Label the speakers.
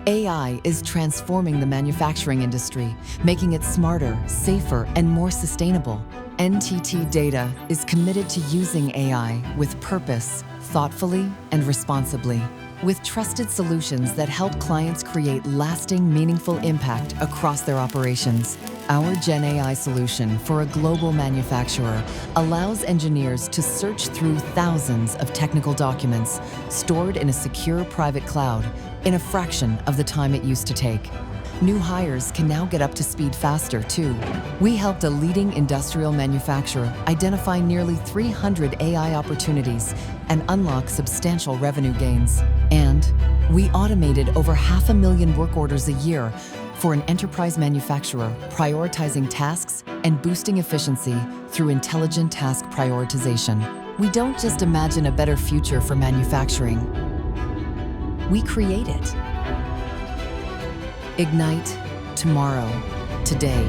Speaker 1: AI is transforming the manufacturing industry, making it smarter, safer, and more sustainable. NTT Data is committed to using AI with purpose, thoughtfully, and responsibly. With trusted solutions that help clients create lasting, meaningful impact across their operations. Our Gen AI solution for a global manufacturer allows engineers to search through thousands of technical documents stored in a secure private cloud in a fraction of the time it used to take. New hires can now get up to speed faster, too. We helped a leading industrial manufacturer identify nearly 300 AI opportunities and unlock substantial revenue gains. And we automated over 500,000 work orders a year for an enterprise manufacturer, prioritizing tasks and boosting efficiency through intelligent task prioritization. We don't just imagine a better future for manufacturing. We create it. Ignite tomorrow, today.